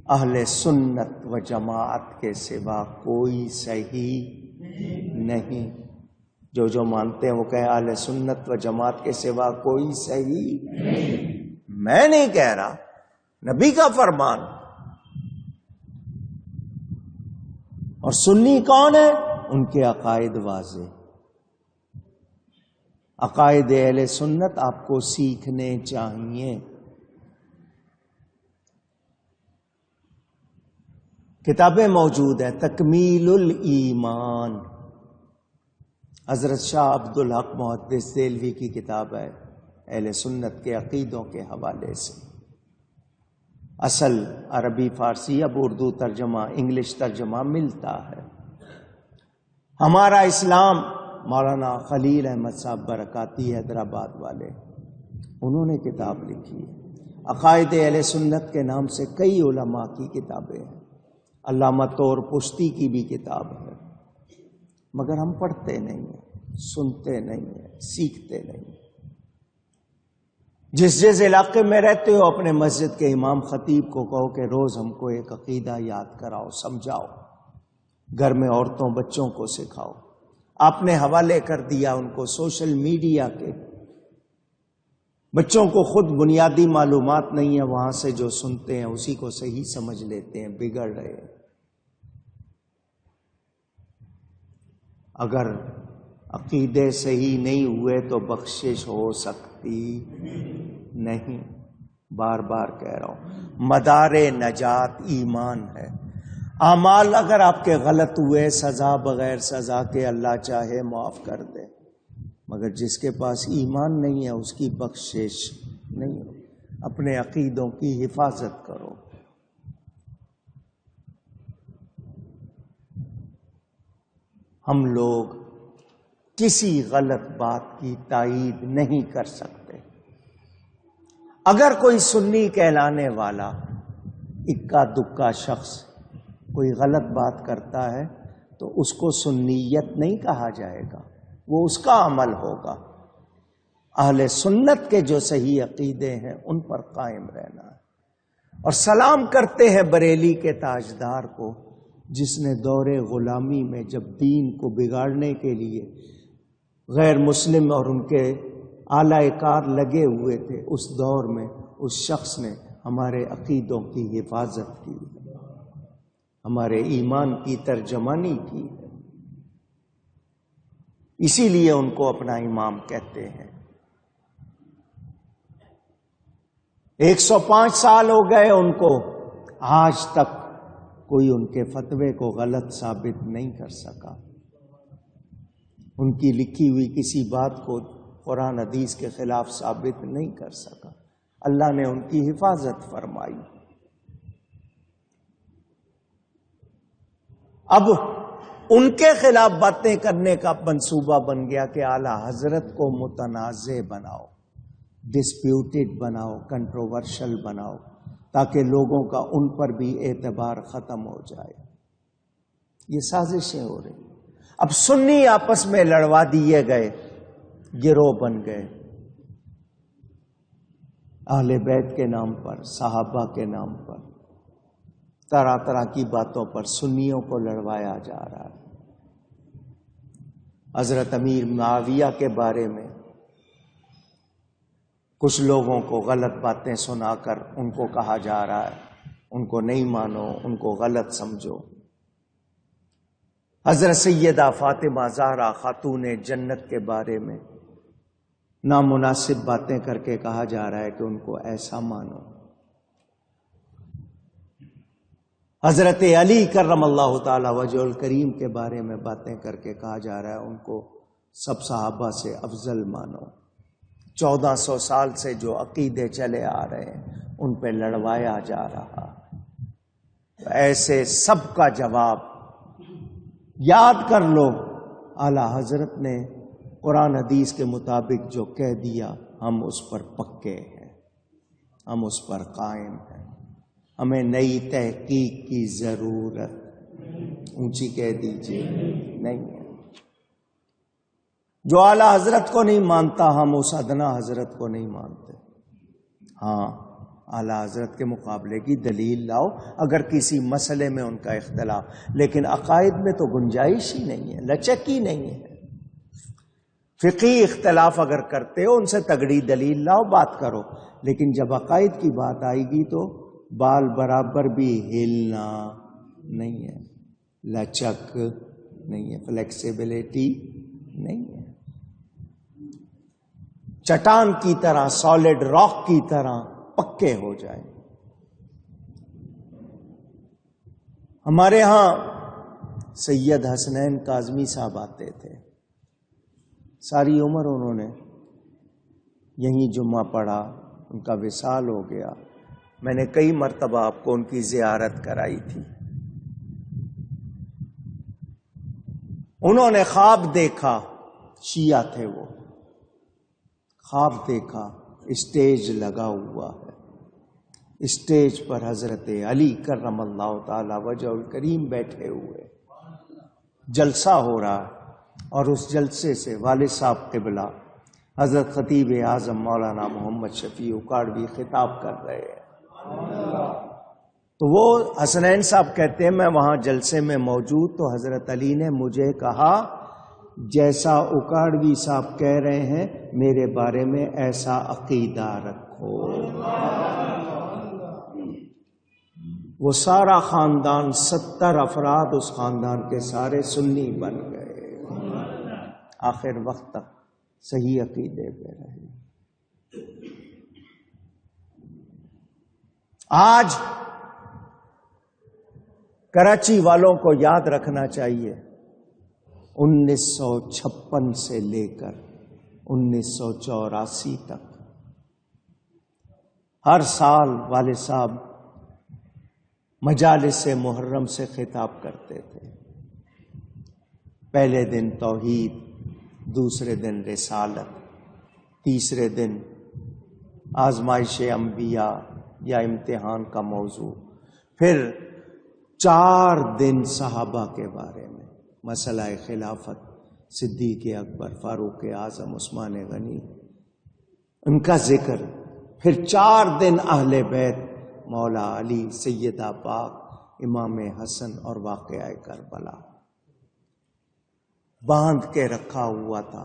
اہل سنت و جماعت کے سوا کوئی صحیح نہیں. جو مانتے ہیں وہ کہیں اہل سنت و جماعت کے سوا کوئی صحیح نہیں. میں نہیں کہہ رہا، نبی کا فرمان. اور سنی کون ہے؟ ان کے عقائد واضح. عقائد اہل سنت آپ کو سیکھنے چاہیے. کتابیں موجود ہیں. تکمیل الایمان حضرت شاہ عبد الحق محدث دہلوی کی کتاب ہے، اہل سنت کے عقیدوں کے حوالے سے. اصل عربی فارسی اب اردو ترجمہ انگلش ترجمہ ملتا ہے. ہمارا اسلام مولانا خلیل احمد صاحب برکاتی حیدرآباد والے، انہوں نے کتاب لکھی ہے. عقائد اہل سنت کے نام سے کئی علماء کی کتابیں ہیں. علامہ طور پشتی کی بھی کتاب ہے، مگر ہم پڑھتے نہیں ہیں، سنتے نہیں ہیں، سیکھتے نہیں ہیں. جس علاقے میں رہتے ہو اپنے مسجد کے امام خطیب کو کہو کہ روز ہم کو ایک عقیدہ یاد کراؤ، سمجھاؤ. گھر میں عورتوں بچوں کو سکھاؤ. آپ نے حوالے کر دیا ان کو سوشل میڈیا کے. بچوں کو خود بنیادی معلومات نہیں ہے، وہاں سے جو سنتے ہیں اسی کو صحیح سمجھ لیتے ہیں، بگڑ رہے ہیں. اگر عقیدے صحیح نہیں ہوئے تو بخشش ہو سکتی نہیں. بار بار کہہ رہا ہوں، مدار نجات ایمان ہے. اعمال اگر آپ کے غلط ہوئے، سزا بغیر سزا کے اللہ چاہے معاف کر دے، مگر جس کے پاس ایمان نہیں ہے اس کی بخشش نہیں. اپنے عقیدوں کی حفاظت کرو. ہم لوگ کسی غلط بات کی تائید نہیں کر سکتے. اگر کوئی سنی کہلانے والا اکا دکا شخص کوئی غلط بات کرتا ہے تو اس کو سنیت نہیں کہا جائے گا، وہ اس کا عمل ہوگا. اہل سنت کے جو صحیح عقیدے ہیں ان پر قائم رہنا ہے. اور سلام کرتے ہیں بریلی کے تاجدار کو، جس نے دور غلامی میں جب دین کو بگاڑنے کے لیے غیر مسلم اور ان کے اعلی کار لگے ہوئے تھے، اس دور میں اس شخص نے ہمارے عقیدوں کی حفاظت کی، ہمارے ایمان کی ترجمانی کی. اسی لیے ان کو اپنا امام کہتے ہیں. 105 سال ہو گئے ان کو، آج تک کوئی ان کے فتوے کو غلط ثابت نہیں کر سکا. ان کی لکھی ہوئی کسی بات کو قرآن حدیث کے خلاف ثابت نہیں کر سکا. اللہ نے ان کی حفاظت فرمائی. اب ان کے خلاف باتیں کرنے کا منصوبہ بن گیا کہ اعلی حضرت کو متنازع بناؤ، ڈسپیوٹڈ بناؤ، کنٹروورشل بناؤ، تاکہ لوگوں کا ان پر بھی اعتبار ختم ہو جائے. یہ سازشیں ہو رہی. اب سنی آپس میں لڑوا دیے گئے، گروہ بن گئے. اہل بیت کے نام پر، صحابہ کے نام پر، طرح طرح کی باتوں پر سنیوں کو لڑوایا جا رہا ہے. حضرت امیر معاویہ کے بارے میں کچھ لوگوں کو غلط باتیں سنا کر ان کو کہا جا رہا ہے ان کو نہیں مانو، ان کو غلط سمجھو. حضرت سیدہ فاطمہ زہرا خاتون جنت کے بارے میں نامناسب باتیں کر کے کہا جا رہا ہے کہ ان کو ایسا مانو. حضرت علی کرم اللہ تعالی وجہ الکریم کے بارے میں باتیں کر کے کہا جا رہا ہے ان کو سب صحابہ سے افضل مانو. 1400 سال سے جو عقیدے چلے آ رہے ہیں ان پہ لڑوایا جا رہا. ایسے سب کا جواب یاد کر لو. اعلی حضرت نے قرآن حدیث کے مطابق جو کہہ دیا ہم اس پر پکے ہیں، ہم اس پر قائم ہیں. ہمیں نئی تحقیق کی ضرورت، اونچی کہہ دیجیے، نہیں ہے. جو اعلی حضرت کو نہیں مانتا ہم اس ادنا حضرت کو نہیں مانتے. ہاں اعلیٰ حضرت کے مقابلے کی دلیل لاؤ اگر کسی مسئلے میں ان کا اختلاف، لیکن عقائد میں تو گنجائش ہی نہیں ہے، لچک ہی نہیں ہے۔ فقہی اختلاف اگر کرتے ہو ان سے تگڑی دلیل لاؤ، بات کرو، لیکن جب عقائد کی بات آئے گی تو بال برابر بھی ہلنا نہیں ہے، لچک نہیں ہے، فلیکسیبلٹی نہیں ہے، چٹان کی طرح، سالڈ راک کی طرح پکے ہو جائیں۔ ہمارے ہاں سید حسنین کاظمی صاحب آتے تھے، ساری عمر انہوں نے یہیں جمعہ پڑھا، ان کا وصال ہو گیا، میں نے کئی مرتبہ آپ کو ان کی زیارت کرائی تھی۔ انہوں نے خواب دیکھا، شیعہ تھے وہ، خواب دیکھا اسٹیج لگا ہوا ہے، اسٹیج پر حضرت علی کرم اللہ تعالی وجہ الکریم بیٹھے ہوئے، جلسہ ہو رہا ہے، اور اس جلسے سے والد صاحب قبلہ حضرت خطیب اعظم مولانا محمد شفیع اکاڑوی خطاب کر رہے ہیں۔ تو وہ حسنین صاحب کہتے ہیں میں وہاں جلسے میں موجود، تو حضرت علی نے مجھے کہا جیسا اکاڑوی صاحب کہہ رہے ہیں میرے بارے میں ایسا عقیدہ رکھو۔ وہ سارا خاندان 70 افراد اس خاندان کے سارے سنی بن گئے، آخر وقت تک صحیح عقیدے پہ رہے۔ آج کراچی والوں کو یاد رکھنا چاہیے 1956 سے لے کر 1984 تک ہر سال والد صاحب مجالس محرم سے خطاب کرتے تھے۔ پہلے دن توحید، دوسرے دن رسالت، تیسرے دن آزمائش انبیاء یا امتحان کا موضوع، پھر 4 دن صحابہ کے بارے میں، مسئلہ خلافت، صدیق اکبر، فاروق اعظم، عثمان غنی، ان کا ذکر، پھر 4 دن اہل بیت، مولا علی، سیدہ پاک، امام حسن اور واقعہ کربلا باندھ کے رکھا ہوا تھا،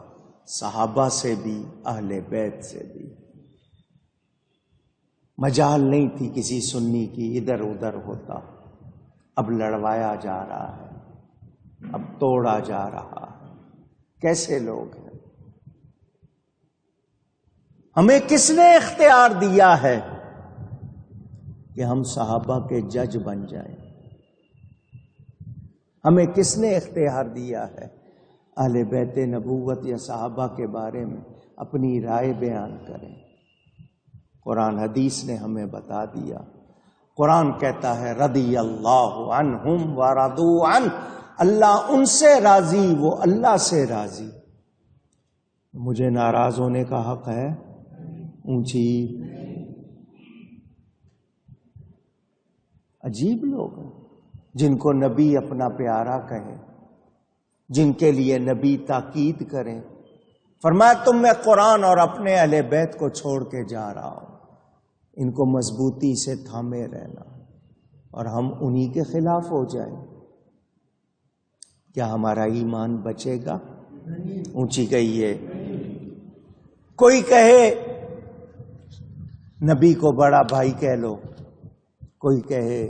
صحابہ سے بھی اہل بیت سے بھی۔ مجال نہیں تھی کسی سنی کی ادھر ادھر ہوتا، اب لڑوایا جا رہا ہے، اب توڑا جا رہا ہے۔ کیسے لوگ ہیں؟ ہمیں کس نے اختیار دیا ہے کہ ہم صحابہ کے جج بن جائیں؟ ہمیں کس نے اختیار دیا ہے اہل بیت نبوت یا صحابہ کے بارے میں اپنی رائے بیان کریں؟ قرآن حدیث نے ہمیں بتا دیا۔ قرآن کہتا ہے رضی اللہ عنہم ورضوا عنہ، اللہ ان سے راضی، وہ اللہ سے راضی۔ مجھے ناراض ہونے کا حق ہے؟ اونچی عجیب لوگ ہیں جن کو نبی اپنا پیارا کہے، جن کے لیے نبی تاکید کریں۔ فرمایا تم میں قرآن اور اپنے اہل بیت کو چھوڑ کے جا رہا ہوں، ان کو مضبوطی سے تھامے رہنا، اور ہم انہی کے خلاف ہو جائیں، کیا ہمارا ایمان بچے گا؟ اونچی گئی ہے۔ کوئی کہے نبی کو بڑا بھائی کہہ لو، کوئی کہے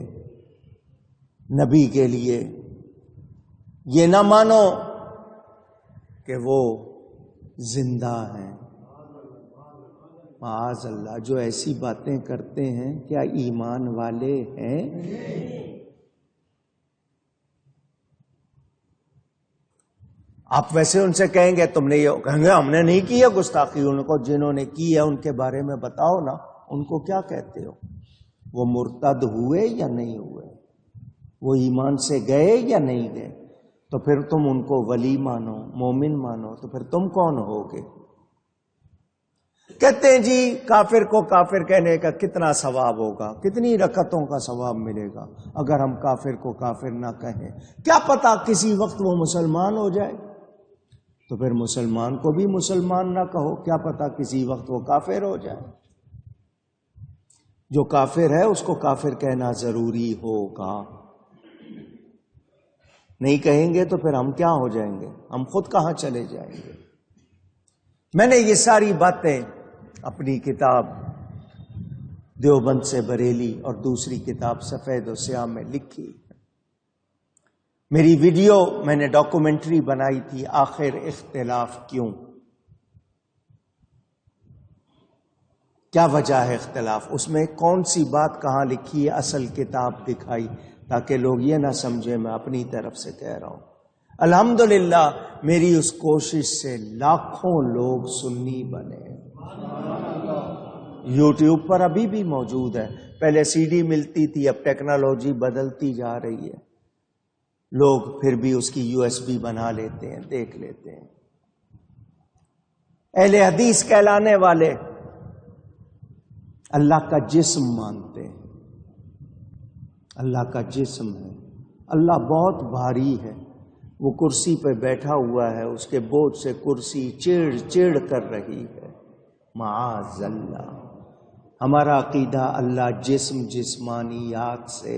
نبی کے لیے یہ نہ مانو کہ وہ زندہ ہیں۔ معاذ اللہ، جو ایسی باتیں کرتے ہیں کیا ایمان والے ہیں؟ آپ ویسے ان سے کہیں گے تم نے یہ، کہیں گے ہم نے نہیں کی ہے گستاخی، ان کو جنہوں نے کی ہے ان کے بارے میں بتاؤ نا، ان کو کیا کہتے ہو؟ وہ مرتد ہوئے یا نہیں ہوئے؟ وہ ایمان سے گئے یا نہیں گئے؟ تو پھر تم ان کو ولی مانو، مومن مانو، تو پھر تم کون ہوگے؟ کہتے ہیں جی کافر کو کافر کہنے کا کتنا ثواب ہوگا، کتنی رکعتوں کا ثواب ملے گا اگر ہم کافر کو کافر نہ کہیں؟ کیا پتا کسی وقت وہ مسلمان ہو جائے، تو پھر مسلمان کو بھی مسلمان نہ کہو، کیا پتا کسی وقت وہ کافر ہو جائے۔ جو کافر ہے اس کو کافر کہنا ضروری ہوگا. نہیں کہیں گے تو پھر ہم کیا ہو جائیں گے؟ ہم خود کہاں چلے جائیں گے؟ میں نے یہ ساری باتیں اپنی کتاب دیوبند سے بریلی اور دوسری کتاب سفید و سیاہ میں لکھی. میری ویڈیو میں نے ڈاکومنٹری بنائی تھی آخر اختلاف کیوں، کیا وجہ ہے اختلاف، اس میں کون سی بات کہاں لکھی ہے، اصل کتاب دکھائی تاکہ لوگ یہ نہ سمجھے میں اپنی طرف سے کہہ رہا ہوں. الحمدللہ میری اس کوشش سے لاکھوں لوگ سنی بنے. یوٹیوب پر ابھی بھی موجود ہے. پہلے سی ڈی ملتی تھی، اب ٹیکنالوجی بدلتی جا رہی ہے، لوگ پھر بھی اس کی یو ایس بی بنا لیتے ہیں، دیکھ لیتے ہیں. اہل حدیث کہلانے والے اللہ کا جسم مانتے ہیں. اللہ کا جسم ہے، اللہ بہت بھاری ہے، وہ کرسی پہ بیٹھا ہوا ہے، اس کے بوجھ سے کرسی چڑ چڑ کر رہی ہے. معاذ اللہ. ہمارا عقیدہ اللہ جسم جسمانیات سے،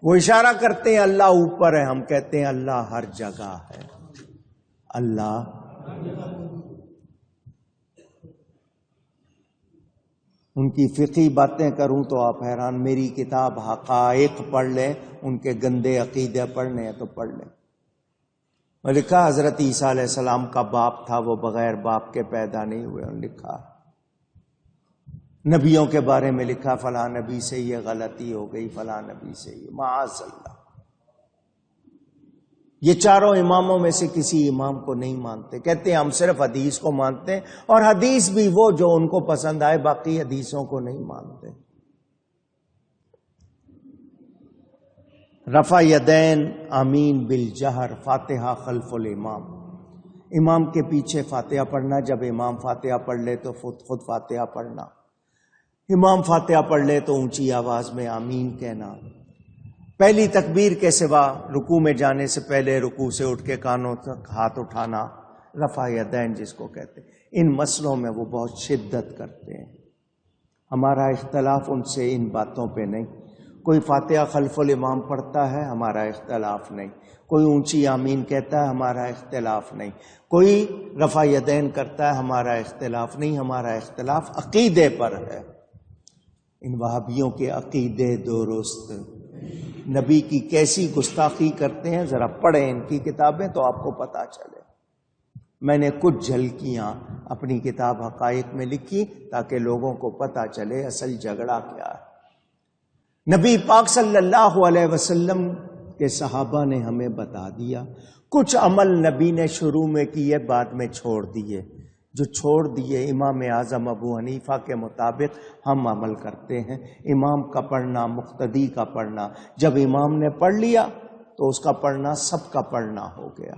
وہ اشارہ کرتے ہیں اللہ اوپر ہے، ہم کہتے ہیں اللہ ہر جگہ ہے. اللہ ان کی فقہی باتیں کروں تو آپ حیران. میری کتاب حقائق پڑھ لیں، ان کے گندے عقیدے پڑھنے ہیں تو پڑھ لیں. میں لکھا حضرت عیسیٰ علیہ السلام کا باپ تھا، وہ بغیر باپ کے پیدا نہیں ہوئے. انہوں نے لکھا نبیوں کے بارے میں لکھا فلاں نبی سے یہ غلطی ہو گئی، فلاں نبی سے یہ. معاذ اللہ. یہ چاروں اماموں میں سے کسی امام کو نہیں مانتے، کہتے ہیں ہم صرف حدیث کو مانتے ہیں، اور حدیث بھی وہ جو ان کو پسند آئے، باقی حدیثوں کو نہیں مانتے. رفع یدین آمین بالجہر، فاتحہ خلف الامام. امام کے پیچھے فاتحہ پڑھنا، جب امام فاتحہ پڑھ لے تو خود فاتحہ پڑھنا. امام فاتحہ پڑھ لے تو اونچی آواز میں آمین کہنا. پہلی تکبیر کے سوا رکوع میں جانے سے پہلے رکوع سے اٹھ کے کانوں تک ہاتھ اٹھانا، رفع یدین جس کو کہتے ہیں. ان مسئلوں میں وہ بہت شدت کرتے ہیں. ہمارا اختلاف ان سے ان باتوں پہ نہیں. کوئی فاتحہ خلف الامام پڑھتا ہے، ہمارا اختلاف نہیں. کوئی اونچی آمین کہتا ہے، ہمارا اختلاف نہیں. کوئی رفع یدین کرتا ہے، ہمارا اختلاف نہیں. ہمارا اختلاف عقیدے پر ہے. ان وہابیوں کے عقیدے درست، نبی کی کیسی گستاخی کرتے ہیں، ذرا پڑھیں ان کی کتابیں تو آپ کو پتہ چلے. میں نے کچھ جھلکیاں اپنی کتاب حقائق میں لکھی تاکہ لوگوں کو پتہ چلے اصل جھگڑا کیا ہے. نبی پاک صلی اللہ علیہ وسلم کے صحابہ نے ہمیں بتا دیا. کچھ عمل نبی نے شروع میں کیے، بعد میں چھوڑ دیے. جو چھوڑ دیے امام اعظم ابو حنیفہ کے مطابق ہم عمل کرتے ہیں. امام کا پڑھنا، مقتدی کا پڑھنا، جب امام نے پڑھ لیا تو اس کا پڑھنا سب کا پڑھنا ہو گیا.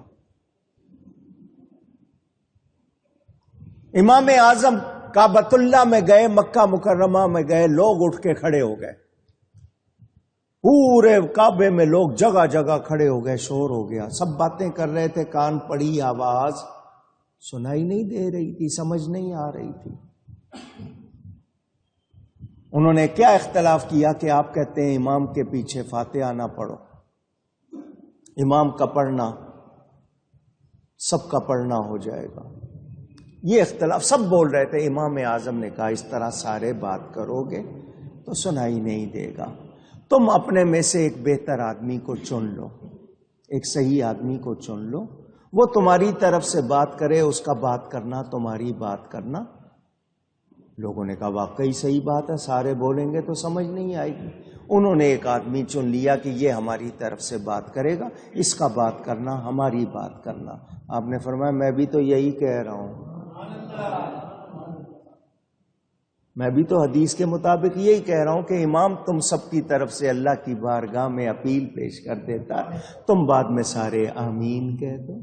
امام اعظم کعبۃ اللہ میں گئے، مکہ مکرمہ میں گئے، لوگ اٹھ کے کھڑے ہو گئے. پورے کعبے میں لوگ جگہ جگہ کھڑے ہو گئے، شور ہو گیا. سب باتیں کر رہے تھے، کان پڑی آواز سنائی نہیں دے رہی تھی، سمجھ نہیں آ رہی تھی. انہوں نے کیا اختلاف کیا کہ آپ کہتے ہیں امام کے پیچھے فاتحہ نہ پڑھو، امام کا پڑھنا سب کا پڑھنا ہو جائے گا. یہ اختلاف سب بول رہے تھے. امام اعظم نے کہا اس طرح سارے بات کرو گے تو سنائی نہیں دے گا. تم اپنے میں سے ایک بہتر آدمی کو چن لو، ایک صحیح آدمی کو چن لو، وہ تمہاری طرف سے بات کرے، اس کا بات کرنا تمہاری بات کرنا. لوگوں نے کہا واقعی صحیح بات ہے، سارے بولیں گے تو سمجھ نہیں آئے گی. انہوں نے ایک آدمی چن لیا کہ یہ ہماری طرف سے بات کرے گا، اس کا بات کرنا ہماری بات کرنا. آپ نے فرمایا میں بھی تو یہی کہہ رہا ہوں، میں بھی تو حدیث کے مطابق یہی کہہ رہا ہوں کہ امام تم سب کی طرف سے اللہ کی بارگاہ میں اپیل پیش کر دیتا ہے، تم بعد میں سارے آمین کہہ دو.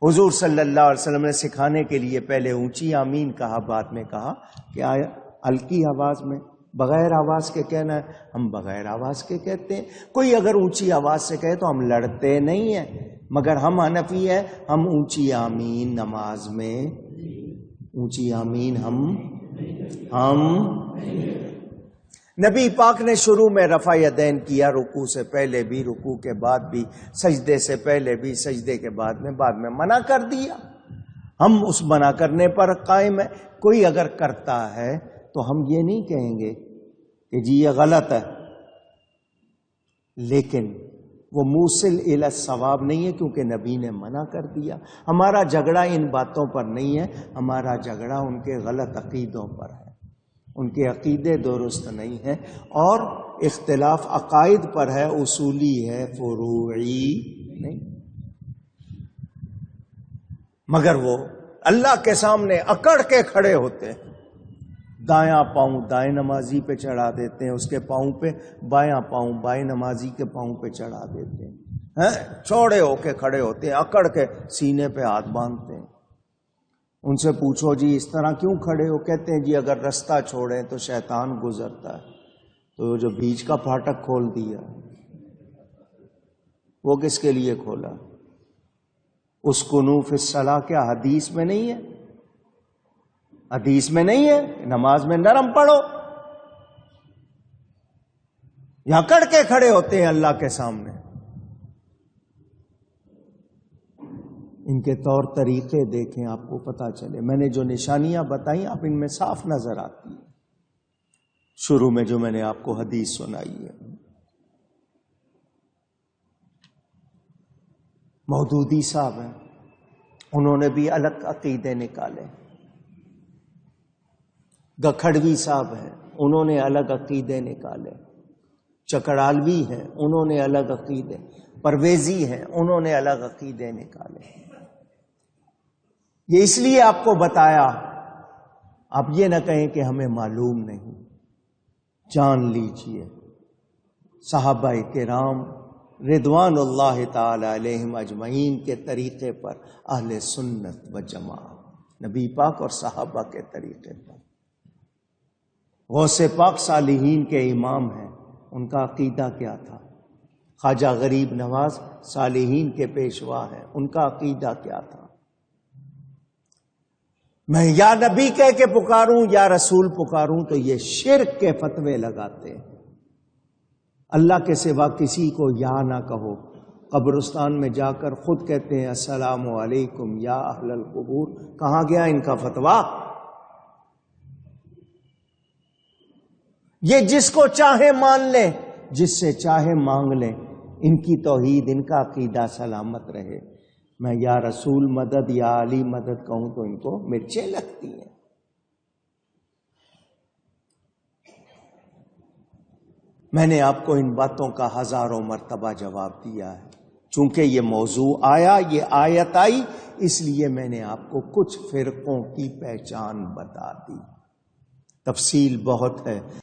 حضور صلی اللہ علیہ وسلم نے سکھانے کے لیے پہلے اونچی آمین کہا، بعد میں کہا کہ ہلکی آواز میں، بغیر آواز کے کہنا ہے. ہم بغیر آواز کے کہتے ہیں. کوئی اگر اونچی آواز سے کہے تو ہم لڑتے نہیں ہیں، مگر ہم حنفی ہیں، ہم اونچی آمین نماز میں، اونچی آمین ہم نبی پاک نے شروع میں رفع یدین کیا، رکوع سے پہلے بھی، رکوع کے بعد بھی، سجدے سے پہلے بھی، سجدے کے بعد میں منع کر دیا۔ ہم اس منع کرنے پر قائم ہے۔ کوئی اگر کرتا ہے تو ہم یہ نہیں کہیں گے کہ جی یہ غلط ہے، لیکن وہ موصل الی الصواب نہیں ہے، کیونکہ نبی نے منع کر دیا۔ ہمارا جھگڑا ان باتوں پر نہیں ہے، ہمارا جھگڑا ان کے غلط عقیدوں پر ہے، ان کے عقیدے درست نہیں ہیں، اور اختلاف عقائد پر ہے، اصولی ہے، فروعی نہیں۔ مگر وہ اللہ کے سامنے اکڑ کے کھڑے ہوتے ہیں، دایاں پاؤں دائیں نمازی پہ چڑھا دیتے ہیں، اس کے پاؤں پہ بایاں پاؤں بائیں نمازی کے پاؤں پہ چڑھا دیتے ہیں، چوڑے ہو کے کھڑے ہوتے ہیں، اکڑ کے سینے پہ ہاتھ باندھتے ہیں۔ ان سے پوچھو جی اس طرح کیوں کھڑے ہو؟ کہتے ہیں جی اگر رستہ چھوڑیں تو شیطان گزرتا ہے، تو جو بیچ کا پھاٹک کھول دیا وہ کس کے لیے کھولا؟ اسکنوا فی الصلاۃ کیا حدیث میں نہیں ہے؟ حدیث میں نہیں ہے نماز میں نرم پڑھو؟ یہاں کڑ کے کھڑے ہوتے ہیں اللہ کے سامنے۔ ان کے طور طریقے دیکھیں، آپ کو پتا چلے۔ میں نے جو نشانیاں بتائیں آپ ان میں صاف نظر آتی ہیں، شروع میں جو میں نے آپ کو حدیث سنائی ہے۔ مودودی صاحب ہیں، انہوں نے بھی الگ عقیدے نکالے۔ گکھڑوی صاحب ہیں، انہوں نے الگ عقیدے نکالے۔ چکڑالوی ہیں، انہوں نے الگ عقیدے۔ پرویزی ہیں، انہوں نے الگ عقیدے نکالے۔ یہ اس لیے آپ کو بتایا، آپ یہ نہ کہیں کہ ہمیں معلوم نہیں۔ جان لیجئے صحابہ کرام رضوان اللہ تعالی علیہم اجمعین کے طریقے پر، اہل سنت و جماعت، نبی پاک اور صحابہ کے طریقے پر۔ غوث پاک صالحین کے امام ہیں، ان کا عقیدہ کیا تھا؟ خواجہ غریب نواز صالحین کے پیشوا ہیں، ان کا عقیدہ کیا تھا؟ میں یا نبی کہہ کے پکاروں یا رسول پکاروں تو یہ شرک کے فتوے لگاتے ہیں۔ اللہ کے سوا کسی کو یا نہ کہو، قبرستان میں جا کر خود کہتے ہیں السلام علیکم یا اہل القبور۔ کہاں گیا ان کا فتویٰ؟ یہ جس کو چاہے مان لیں، جس سے چاہے مانگ لیں، ان کی توحید، ان کا عقیدہ سلامت رہے۔ میں یا رسول مدد یا علی مدد کہوں تو ان کو مرچیں لگتی ہیں۔ میں نے آپ کو ان باتوں کا ہزاروں مرتبہ جواب دیا ہے، چونکہ یہ موضوع آیا، یہ آیت آئی، اس لیے میں نے آپ کو کچھ فرقوں کی پہچان بتا دی۔ تفصیل بہت ہے۔